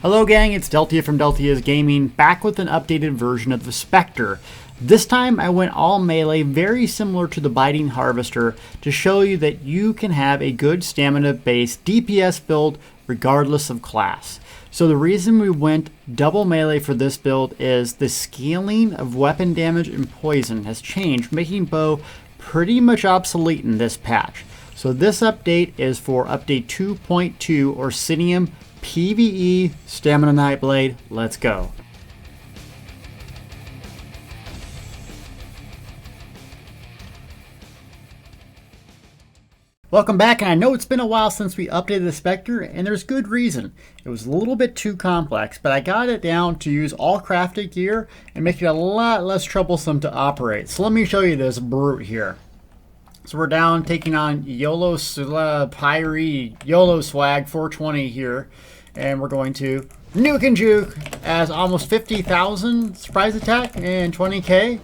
Hello gang, it's Deltia from Deltia's Gaming, back with an updated version of the Specter. This time I went all melee, very similar to the Biting Harvester, to show you that you can have a good stamina-based DPS build regardless of class. So the reason we went double melee for this build is the scaling of weapon damage and poison has changed, making bow pretty much obsolete in this patch. So this update is for update 2.2 Orsinium PvE Stamina Nightblade. Let's go. Welcome back, and I know it's been a while since we updated the Specter, and there's good reason. It was a little bit too complex, but I got it down to use all crafted gear and make it a lot less troublesome to operate. So let me show you this brute here. So we're down taking on YOLO Swag 420 here, and we're going to nuke and juke as almost 50,000 surprise attack and 20k.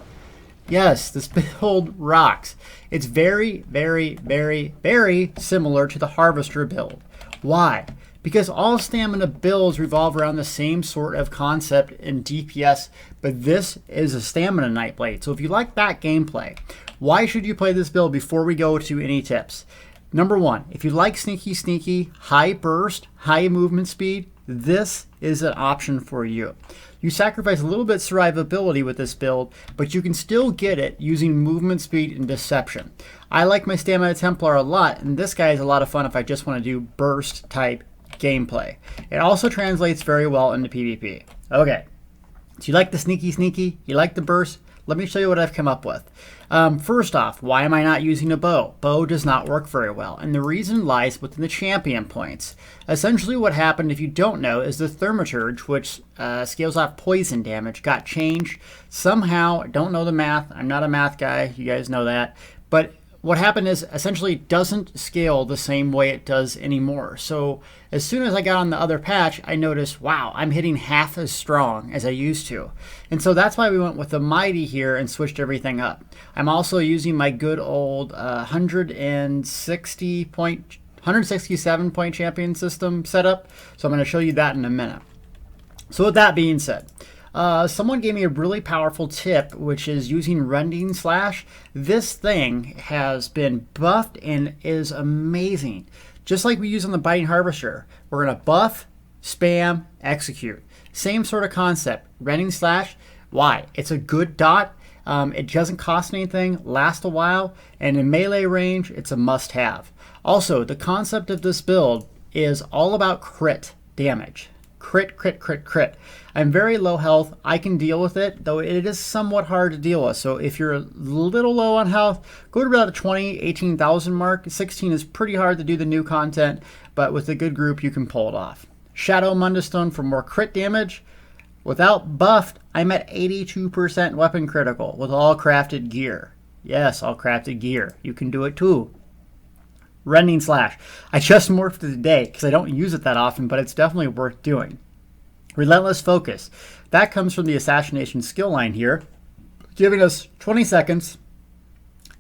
Yes, this build rocks. It's very, very, very, very similar to the Harvester build. Why? Because all stamina builds revolve around the same sort of concept in DPS, but this is a stamina Nightblade. So if you like that gameplay, why should you play this build before we go to any tips? Number one, if you like sneaky, high burst, high movement speed, this is an option for you. You sacrifice a little bit of survivability with this build, but you can still get it using movement speed and deception. I like my Stamina Templar a lot, and this guy is a lot of fun if I just want to do burst type gameplay. It also translates very well into PvP. Okay, so you like the sneaky, you like the burst? Let me show you what I've come up with. First off, why am I not using a bow? Bow does not work very well, and the reason lies within the champion points. Essentially what happened, if you don't know, is the Thaumaturge, which scales off poison damage, got changed somehow. I don't know the math. I'm not a math guy. You guys know that. But what happened is essentially it doesn't scale the same way it does anymore. So as soon as I got on the other patch, I noticed, wow, I'm hitting half as strong as I used to. And so that's why we went with the Mighty here and switched everything up. I'm also using my good old 167 point champion system setup. So I'm going to show you that in a minute. So with that being said, someone gave me a really powerful tip, which is using Rending Slash. This thing has been buffed and is amazing. Just like we use on the Biting Harvester, we're going to buff, spam, execute. Same sort of concept. Rending Slash, why? It's a good dot. It doesn't cost anything, lasts a while, and in melee range, it's a must-have. Also, the concept of this build is all about crit damage. Crit. I'm very low health. I can deal with it, though it is somewhat hard to deal with. So if you're a little low on health, go to about the 18,000 mark. 16 is pretty hard to do the new content, but with a good group, you can pull it off. Shadow Mundustone for more crit damage. Without buffed, I'm at 82% weapon critical with all crafted gear. Yes, all crafted gear. You can do it too. Rending Slash. I just morphed it today because I don't use it that often, but it's definitely worth doing. Relentless Focus. That comes from the Assassination skill line here, giving us 20 seconds,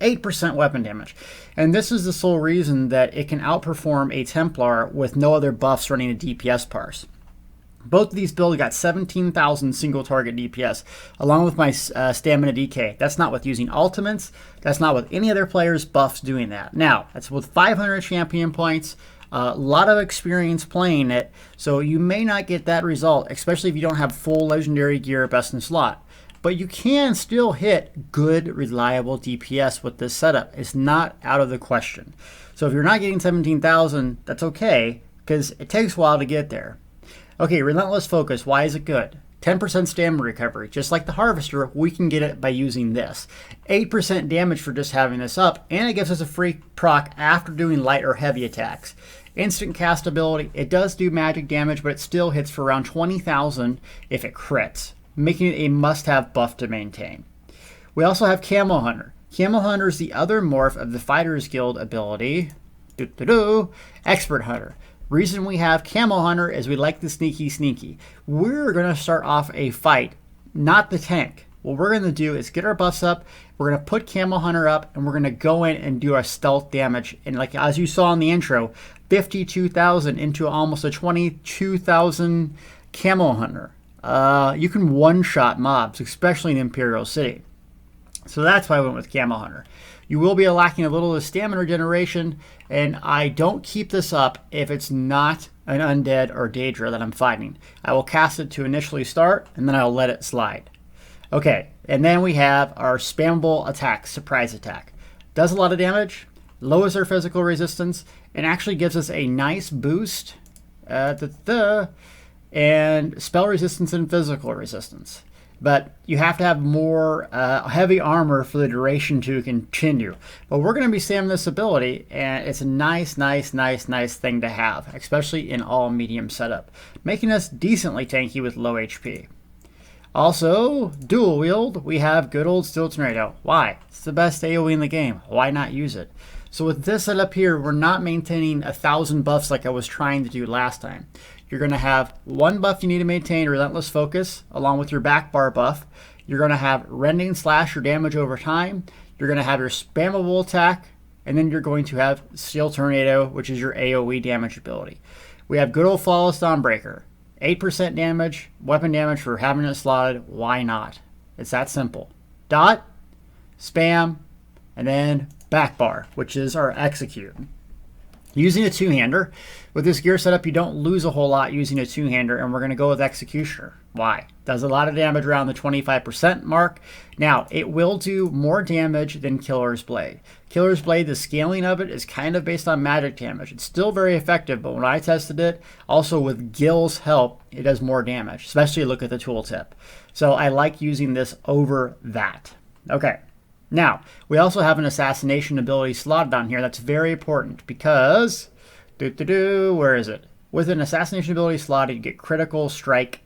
8% weapon damage. And this is the sole reason that it can outperform a Templar with no other buffs running a DPS parse. Both of these builds got 17,000 single target DPS, along with my stamina DK. That's not with using ultimates. That's not with any other player's buffs doing that. Now, that's with 500 champion points, a lot of experience playing it, so you may not get that result, especially if you don't have full legendary gear best in slot. But you can still hit good, reliable DPS with this setup. It's not out of the question. So if you're not getting 17,000, that's okay, because it takes a while to get there. Okay, Relentless Focus, why is it good? 10% stamina recovery. Just like the Harvester, we can get it by using this. 8% damage for just having this up, and it gives us a free proc after doing light or heavy attacks. Instant cast ability, it does do magic damage, but it still hits for around 20,000 if it crits, making it a must-have buff to maintain. We also have Camo Hunter. Camo Hunter is the other morph of the Fighters Guild ability, Expert Hunter. Reason we have Camo Hunter is we like the sneaky. We're going to start off a fight, not the tank. What we're going to do is get our buffs up, we're going to put Camo Hunter up, and we're going to go in and do our stealth damage. And like as you saw in the intro, 52,000 into almost a 22,000 Camo Hunter. You can one-shot mobs, especially in Imperial City. So that's why I went with Camo Hunter. You will be lacking a little of stamina regeneration, and I don't keep this up if it's not an undead or Daedra that I'm fighting. I will cast it to initially start, and then I'll let it slide. Okay, and then we have our spammable attack, Surprise Attack. Does a lot of damage, lowers our physical resistance, and actually gives us a nice boost and spell resistance and physical resistance. But you have to have more heavy armor for the duration to continue. But we're going to be spamming this ability, and it's a nice thing to have, especially in all medium setup, making us decently tanky with low HP. Also, dual wield, we have good old Steel Tornado. Why? It's the best AoE in the game. Why not use it? So with this setup here, we're not maintaining 1,000 buffs like I was trying to do last time. You're going to have one buff you need to maintain, Relentless Focus, along with your back bar buff. You're going to have Rending Slash or damage over time. You're going to have your spammable attack, and then you're going to have Steel Tornado, which is your AoE damage ability. We have good old Flawless Dawnbreaker. 8% damage, weapon damage for having it slotted. Why not? It's that simple. Dot, spam, and then back bar, which is our execute. Using a two-hander, with this gear setup, you don't lose a whole lot using a two-hander, and we're going to go with Executioner. Why? Does a lot of damage around the 25% mark. Now, it will do more damage than Killer's Blade. Killer's Blade, the scaling of it is kind of based on magic damage. It's still very effective, but when I tested it, also with Gil's help, it does more damage, especially look at the tooltip. So I like using this over that. Okay. Now, we also have an assassination ability slotted on here. That's very important because, where is it? With an assassination ability slotted, you get critical strike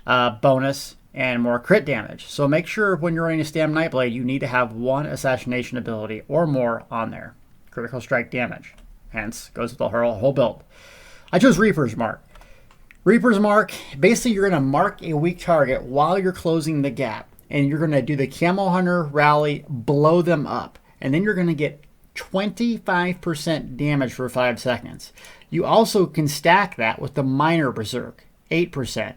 bonus and more crit damage. So make sure when you're running a Stam Nightblade, you need to have one assassination ability or more on there. Critical strike damage. Hence, goes with the whole build. I chose Reaper's Mark. Reaper's Mark, basically you're going to mark a weak target while you're closing the gap. And you're going to do the Camo Hunter rally, blow them up. And then you're going to get 25% damage for 5 seconds. You also can stack that with the Minor Berserk, 8%.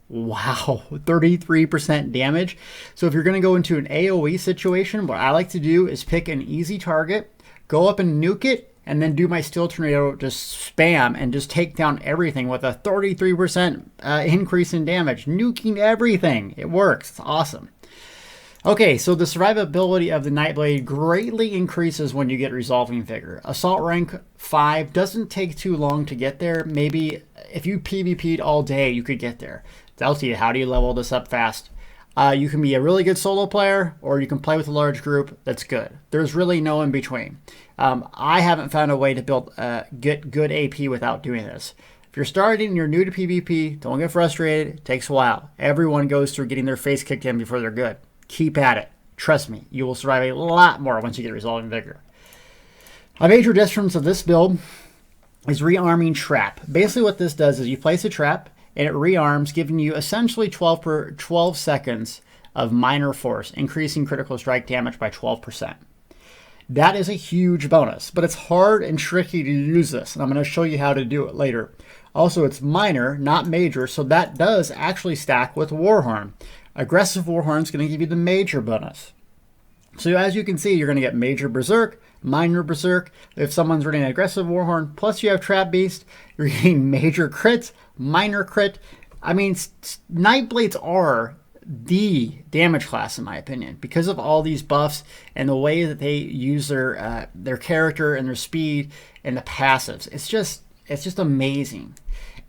Wow, 33% damage. So if you're going to go into an AoE situation, what I like to do is pick an easy target, go up and nuke it, and then do my Steel Tornado, just spam and just take down everything with a 33% increase in damage. Nuking everything. It works. It's awesome. Okay, so the survivability of the Nightblade greatly increases when you get Resolving Vigor. Assault rank 5 doesn't take too long to get there. Maybe if you PvP'd all day, you could get there. That'll tell you how do you level this up fast. You can be a really good solo player, or you can play with a large group. That's good. There's really no in between. I haven't found a way to get good AP without doing this. If you're starting and you're new to PvP, don't get frustrated. It takes a while. Everyone goes through getting their face kicked in before they're good. Keep at it. Trust me, you will survive a lot more once you get Resolving Vigor. A major difference of this build is rearming trap. Basically what this does is you place a trap, and it rearms, giving you essentially 12 seconds of minor force, increasing critical strike damage by 12%. That is a huge bonus, but it's hard and tricky to use this, and I'm going to show you how to do it later. Also, it's minor, not major, so that does actually stack with Warhorn. Aggressive Warhorn is going to give you the major bonus. So as you can see, you're going to get major Berserk, minor Berserk. If someone's running an aggressive Warhorn, plus you have Trap Beast, you're getting major crit, minor crit. I mean, Nightblades are the damage class in my opinion because of all these buffs and the way that they use their character and their speed and the passives. It's just amazing.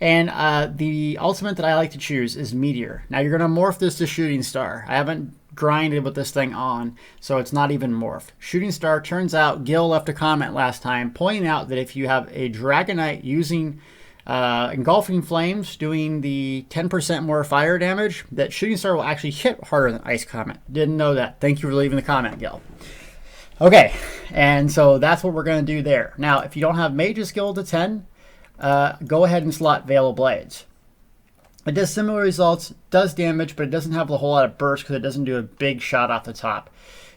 And the ultimate that I like to choose is Meteor. Now you're going to morph this to Shooting Star. I haven't grinded with this thing on, so it's not even morphed. Shooting Star, turns out Gil left a comment last time pointing out that if you have a Dragonite using Engulfing Flames, doing the 10% more fire damage, that Shooting Star will actually hit harder than Ice Comet. Didn't know that. Thank you for leaving the comment, Gil. Okay, and so that's what we're going to do there. Now, if you don't have Mage's Skill to 10, go ahead and slot Veil of Blades. It does similar results, does damage, but it doesn't have a whole lot of burst because it doesn't do a big shot off the top.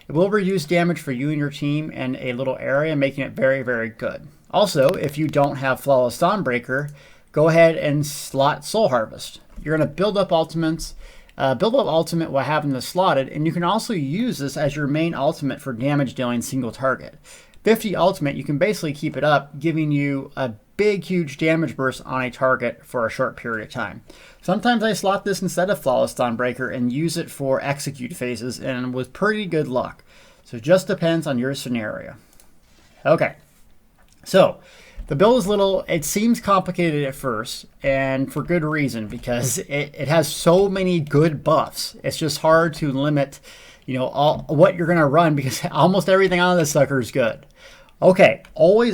It will reduce damage for you and your team in a little area, making it very, very good. Also, if you don't have Flawless Dawnbreaker, go ahead and slot Soul Harvest. You're going to build up ultimates. Build up ultimate while having this slotted, and you can also use this as your main ultimate for damage dealing single target. 50 ultimate, you can basically keep it up, giving you a big, huge damage burst on a target for a short period of time. Sometimes I slot this instead of Flawless Dawnbreaker and use it for execute phases, and with pretty good luck. So it just depends on your scenario. Okay, so the build is it seems complicated at first, and for good reason, because it has so many good buffs. It's just hard to limit, all what you're going to run, because almost everything on this sucker is good. Okay, always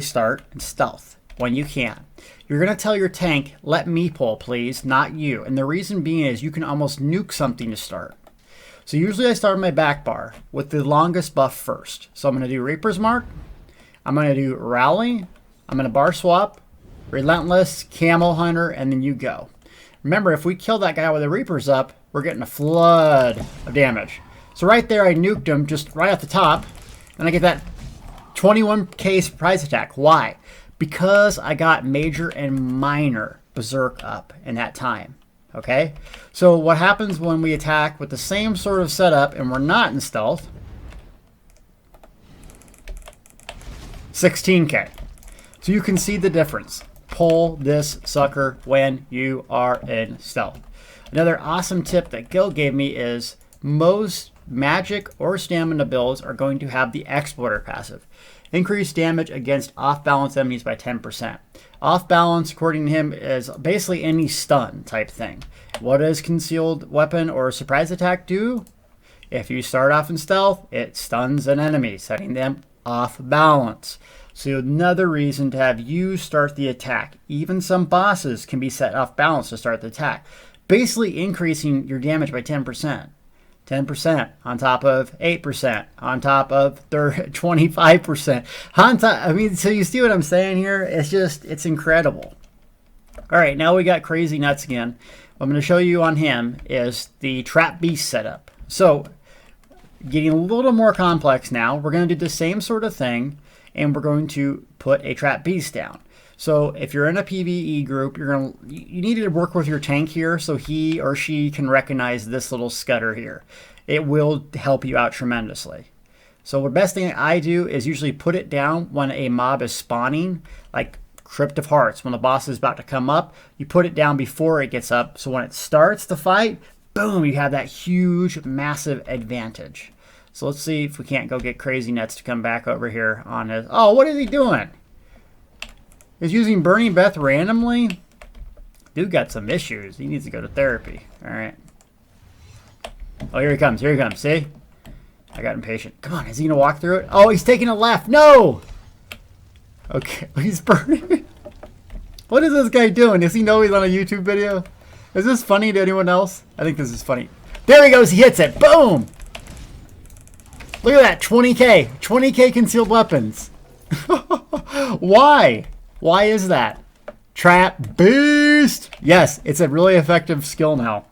start in stealth when you can. You're going to tell your tank, let me pull, please, not you. And the reason being is you can almost nuke something to start. So usually I start my back bar with the longest buff first. So I'm going to do Reaper's Mark. I'm going to do Rally. I'm going to bar swap, Relentless, Camo Hunter, and then you go. Remember, if we kill that guy with the Reapers up, we're getting a flood of damage. So right there, I nuked him just right off the top. And I get that 21k surprise attack. Why? Because I got Major and Minor Berserk up in that time. Okay? So what happens when we attack with the same sort of setup and we're not in stealth? 16k. So you can see the difference. Pull this sucker when you are in stealth. Another awesome tip that Gil gave me is most magic or stamina builds are going to have the Exploiter passive. Increase damage against off-balance enemies by 10%. Off-balance, according to him, is basically any stun type thing. What does concealed weapon or surprise attack do? If you start off in stealth, it stuns an enemy, setting them off balance. So another reason to have you start the attack. Even some bosses can be set off balance to start the attack. Basically increasing your damage by 10%. 10% on top of 8%, on top of 25%. So you see what I'm saying here? It's incredible. All right, now we got Crazy Nuts again. What I'm going to show you on him is the Trap Beast setup. So getting a little more complex now, we're going to do the same sort of thing, and we're going to put a Trap Beast down. So if you're in a PvE group, you need to work with your tank here so he or she can recognize this little scudder here. It will help you out tremendously. So the best thing I do is usually put it down when a mob is spawning, like Crypt of Hearts. When the boss is about to come up, you put it down before it gets up. So when it starts the fight, boom, you have that huge, massive advantage. So let's see if we can't go get Crazy Nuts to come back over here on his... Oh, what is he doing? He's using Burning Breath randomly? Dude got some issues. He needs to go to therapy. All right. Oh, here he comes. Here he comes. See? I got impatient. Come on. Is he going to walk through it? Oh, he's taking a left. No! Okay. He's burning. What is this guy doing? Does he know he's on a YouTube video? Is this funny to anyone else? I think this is funny. There he goes. He hits it. Boom! Look at that. 20k. 20k concealed weapons. Why? Why is that? Trap Beast! Yes, it's a really effective skill now.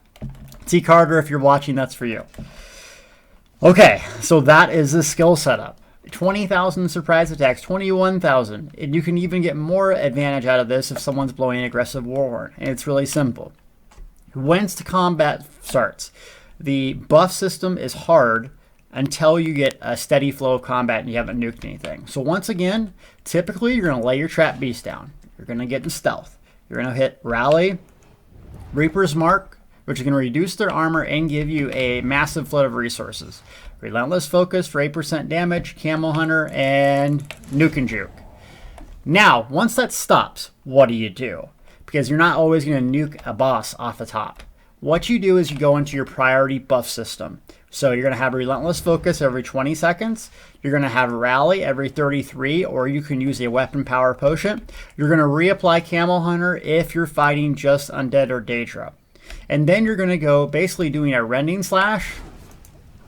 T. Carter, if you're watching, that's for you. Okay, so that is the skill setup. 20,000 surprise attacks, 21,000. And you can even get more advantage out of this if someone's blowing an aggressive warhorn. And it's really simple. Once the combat starts, the buff system is hard until you get a steady flow of combat and you haven't nuked anything. So once again, typically you're going to lay your Trap Beast down. You're going to get in stealth. You're going to hit Rally, Reaper's Mark, which is going to reduce their armor and give you a massive flood of resources. Relentless Focus for 8% damage, Camo Hunter, and Nuke and Juke. Now, once that stops, what do you do? Because you're not always going to nuke a boss off the top. What you do is you go into your priority buff system. So you're going to have Relentless Focus every 20 seconds. You're going to have Rally every 33, or you can use a Weapon Power Potion. You're going to reapply Camo Hunter if you're fighting just Undead or Daedra. And then you're going to go basically doing a Rending Slash.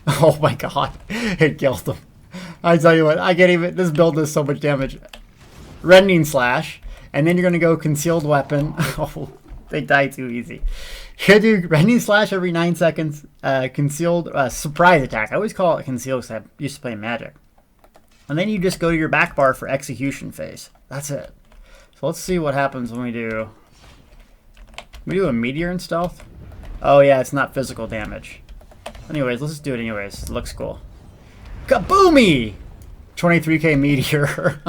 Oh my god, it killed them. I tell you what, I can't even, this build does so much damage. Rending Slash, and then you're going to go Concealed Weapon. Oh, they die too easy. You do Rending Slash every 9 seconds, Concealed, Surprise Attack. I always call it Concealed because I used to play Magic. And then you just go to your back bar for Execution phase. That's it. So So let's see what happens when we do a meteor in stealth. Oh yeah, it's not physical damage. Anyways, let's just do it anyways. It looks cool. Kaboomy! 23k meteor.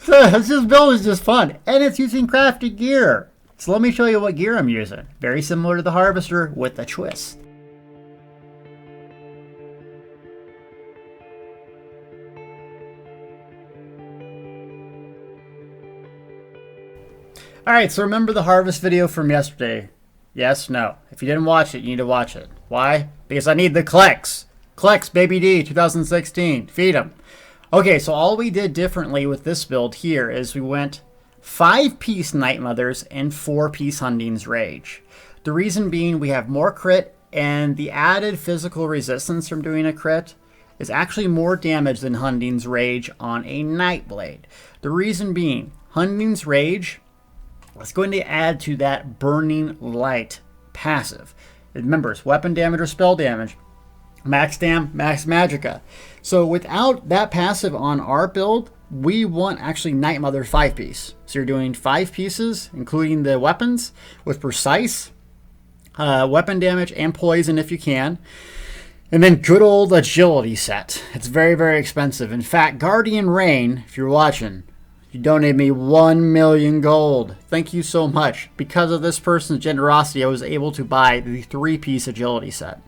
This build is just fun, and it's using crafted gear. So let me show you what gear I'm using. Very similar to the harvester with a twist. Alright, so remember the harvest video from yesterday? Yes, no. If you didn't watch it, you need to watch it. Why? Because I need the clicks. Clicks, baby D, 2016. Feed them. Okay, so all we did differently with this build here is we went 5-piece Night Mothers and 4-piece Hunding's Rage. The reason being we have more crit, and the added physical resistance from doing a crit is actually more damage than Hunding's Rage on a Nightblade. The reason being, Hunding's Rage is going to add to that Burning Light passive. Remember, it's weapon damage or spell damage. Max dam, max magicka. So without that passive on our build, we want actually Night Mother 5-piece. So you're doing 5 pieces, including the weapons, with precise weapon damage and poison if you can. And then good old agility set. It's very, very expensive. In fact, Guardian Rain, if you're watching, you donated me 1 million gold. Thank you so much. Because of this person's generosity, I was able to buy the 3-piece agility set.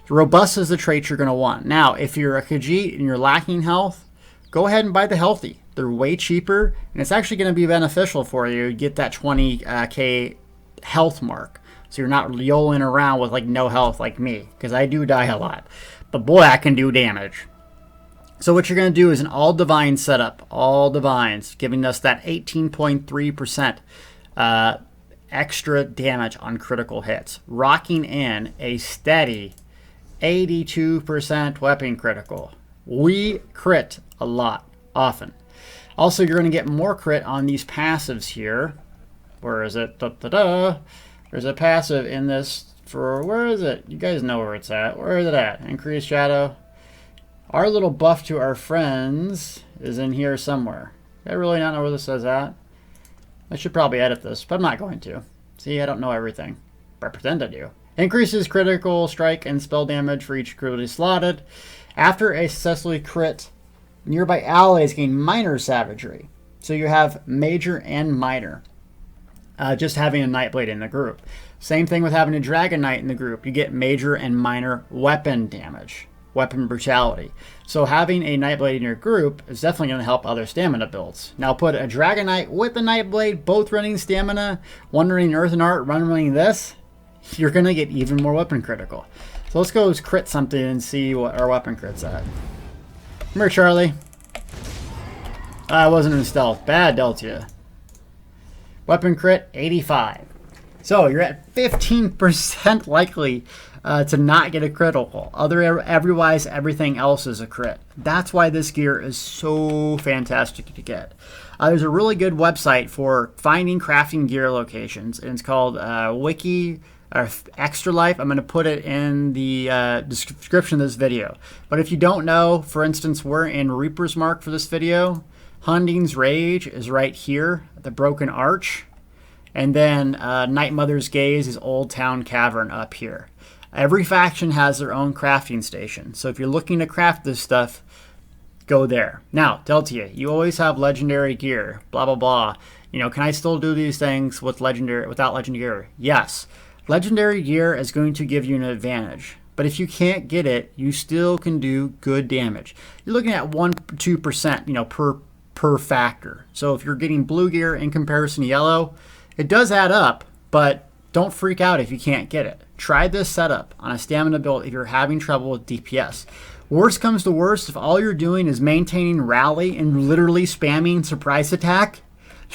Robust is the trait you're going to want. Now, if you're a Khajiit and you're lacking health, go ahead and buy the healthy. They're way cheaper, and it's actually going to be beneficial for you to get that 20k health mark. So you're not yoling around with like no health like me, because I do die a lot. But boy, I can do damage. So what you're going to do is an all divine setup, all divines, giving us that 18.3% extra damage on critical hits, rocking in a steady 82% weapon critical. We crit a lot, often. Also, you're going to get more crit on these passives here. Where is it? There's a passive in this for, where is it? You guys know where it's at. Where is it at? Increased shadow. Our little buff to our friends is in here somewhere. I really not know where this is at. I should probably edit this, but I'm not going to. See, I don't know everything, but I pretend I do. Increases critical strike and spell damage for each critically slotted. After a successfully crit, nearby allies gain minor savagery. So you have major and minor. Just having a Nightblade in the group. Same thing with having a Dragon Knight in the group. You get major and minor weapon damage. Weapon brutality. So having a Nightblade in your group is definitely going to help other stamina builds. Now put a Dragon Knight with a Nightblade, both running stamina, one running Earth and Art, one running this. You're going to get even more weapon critical. So let's go crit something and see what our weapon crit's at. Come here, Charlie. I wasn't in stealth. Bad Delta. Weapon crit, 85. So you're at 15% likely to not get a critical. Otherwise, everything else is a crit. That's why this gear is so fantastic to get. There's a really good website for finding crafting gear locations, and it's called Wiki Extra Life. I'm going to put it in the description of this video. But if you don't know, for instance, we're in Reaper's Mark for this video. Hunding's Rage is right here, the Broken Arch. And then Night Mother's Gaze is Old Town Cavern up here. Every faction has their own crafting station. So if you're looking to craft this stuff, go there. Now, Delta, you always have legendary gear, blah, blah, blah. You know, can I still do these things with without legendary gear? Yes. Legendary gear is going to give you an advantage. But if you can't get it, you still can do good damage. You're looking at 1-2%, you know, per factor. So if you're getting blue gear in comparison to yellow, it does add up, but don't freak out if you can't get it. Try this setup on a stamina build if you're having trouble with DPS. Worst comes to worst, if all you're doing is maintaining rally and literally spamming surprise attack,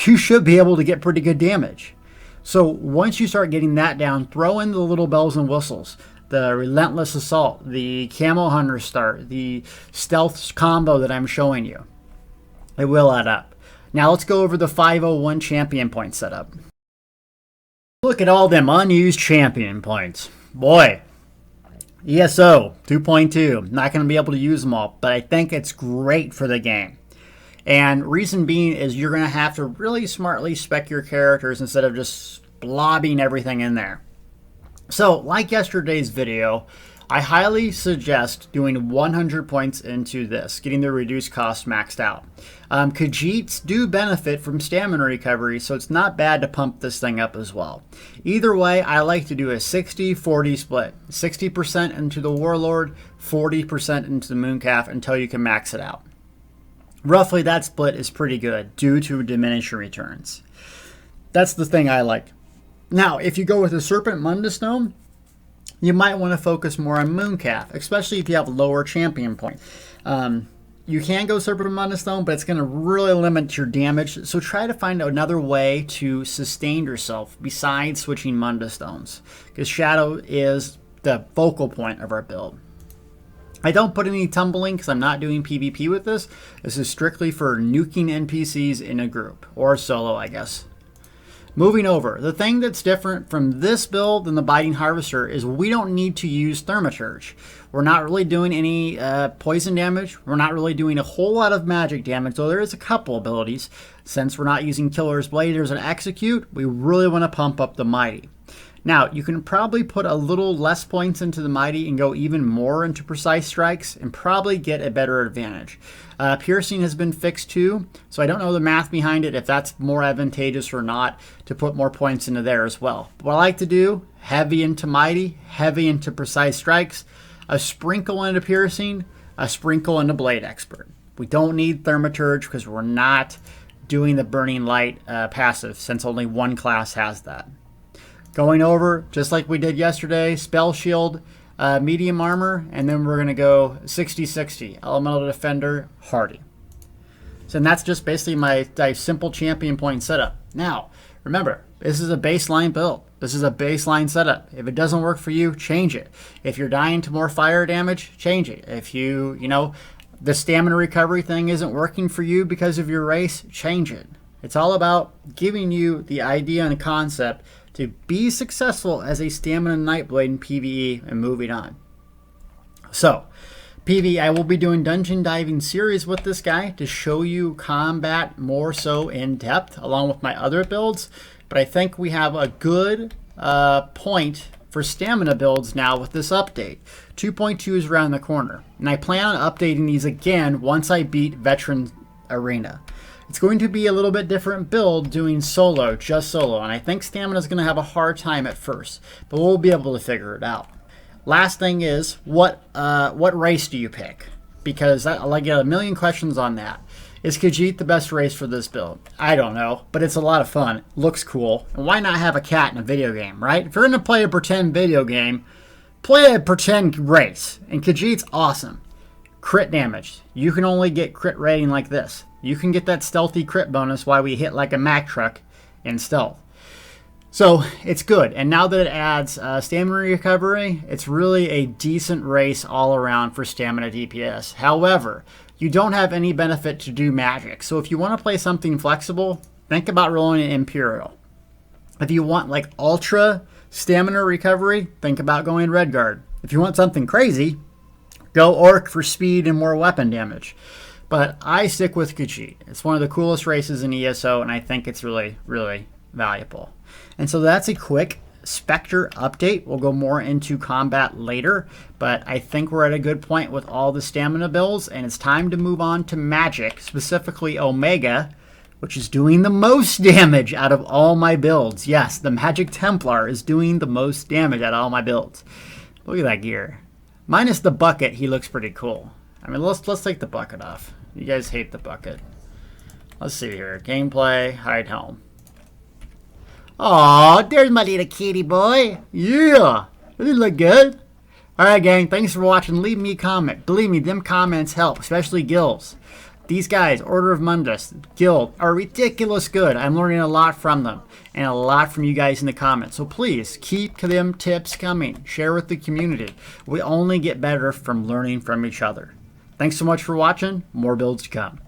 you should be able to get pretty good damage. So once you start getting that down, throw in the little bells and whistles. The Relentless Assault, the Camo Hunter Start, the Stealth combo that I'm showing you. It will add up. Now let's go over the 501 champion point setup. Look at all them unused champion points. Boy, ESO 2.2. Not going to be able to use them all, but I think it's great for the game. And reason being is you're going to have to really smartly spec your characters instead of just blobbing everything in there. So, like yesterday's video, I highly suggest doing 100 points into this, getting the reduced cost maxed out. Khajiits do benefit from stamina recovery, so it's not bad to pump this thing up as well. Either way, I like to do a 60-40 split. 60% into the Warlord, 40% into the Mooncalf until you can max it out. Roughly that split is pretty good due to diminishing returns. That's the thing I like. Now, if you go with a Serpent Mundustone, you might want to focus more on Mooncalf, especially if you have lower champion points. You can go Serpent Mundustone, but it's going to really limit your damage. So try to find another way to sustain yourself besides switching Mundustones, because Shadow is the focal point of our build. I don't put any tumbling because I'm not doing PvP with this. This is strictly for nuking NPCs in a group, or solo, I guess. Moving over, the thing that's different from this build than the Biting Harvester is we don't need to use Thaumaturge. We're not really doing any poison damage. We're not really doing a whole lot of magic damage, though there is a couple abilities. Since we're not using Killer's Blade or an Execute, we really want to pump up the Mighty. Now, you can probably put a little less points into the Mighty and go even more into Precise Strikes and probably get a better advantage. Piercing has been fixed too, so I don't know the math behind it, if that's more advantageous or not, to put more points into there as well. But what I like to do, heavy into Mighty, heavy into Precise Strikes, a sprinkle into Piercing, a sprinkle into Blade Expert. We don't need Thaumaturge because we're not doing the Burning Light passive, since only one class has that. Going over, just like we did yesterday, Spell Shield, medium armor, and then we're going to go 60-60, Elemental Defender, Hardy. So that's just basically my simple champion point setup. Now, remember, this is a baseline build. This is a baseline setup. If it doesn't work for you, change it. If you're dying to more fire damage, change it. If the stamina recovery thing isn't working for you because of your race, change it. It's all about giving you the idea and concept to be successful as a Stamina Nightblade in PvE and moving on. So, PvE, I will be doing Dungeon Diving series with this guy to show you combat more so in depth along with my other builds. But I think we have a good point for stamina builds now with this update. 2.2 is around the corner. And I plan on updating these again once I beat Veteran Arena. It's going to be a little bit different build doing solo, just solo, and I think Stamina is going to have a hard time at first, but we'll be able to figure it out. Last thing is, what race do you pick? Because I get a million questions on that. Is Khajiit the best race for this build? I don't know, but it's a lot of fun. Looks cool. And why not have a cat in a video game, right? If you're going to play a pretend video game, play a pretend race. And Khajiit's awesome. Crit damage. You can only get crit rating like this. You can get that stealthy crit bonus while we hit like a Mack truck in stealth. So it's good. And now that it adds stamina recovery, it's really a decent race all around for stamina DPS. However, you don't have any benefit to do magic. So if you want to play something flexible, think about rolling an Imperial. If you want like ultra stamina recovery, think about going Redguard. If you want something crazy, go Orc for speed and more weapon damage. But I stick with Khajiit. It's one of the coolest races in ESO, and I think it's really, really valuable. And so that's a quick Specter update. We'll go more into combat later, but I think we're at a good point with all the stamina builds, and it's time to move on to magic, specifically Omega, which is doing the most damage out of all my builds. Yes, the Magic Templar is doing the most damage out of all my builds. Look at that gear. Minus the bucket, he looks pretty cool. I mean, let's take the bucket off. You guys hate the bucket. Let's see here. Gameplay, hide helm. Aw, there's my little kitty boy. Yeah, doesn't it look good? Alright, gang, thanks for watching. Leave me a comment. Believe me, them comments help, especially Gills. These guys, Order of Mundus, Guild, are ridiculous good. I'm learning a lot from them, and a lot from you guys in the comments. So please, keep them tips coming. Share with the community. We only get better from learning from each other. Thanks so much for watching. More builds to come.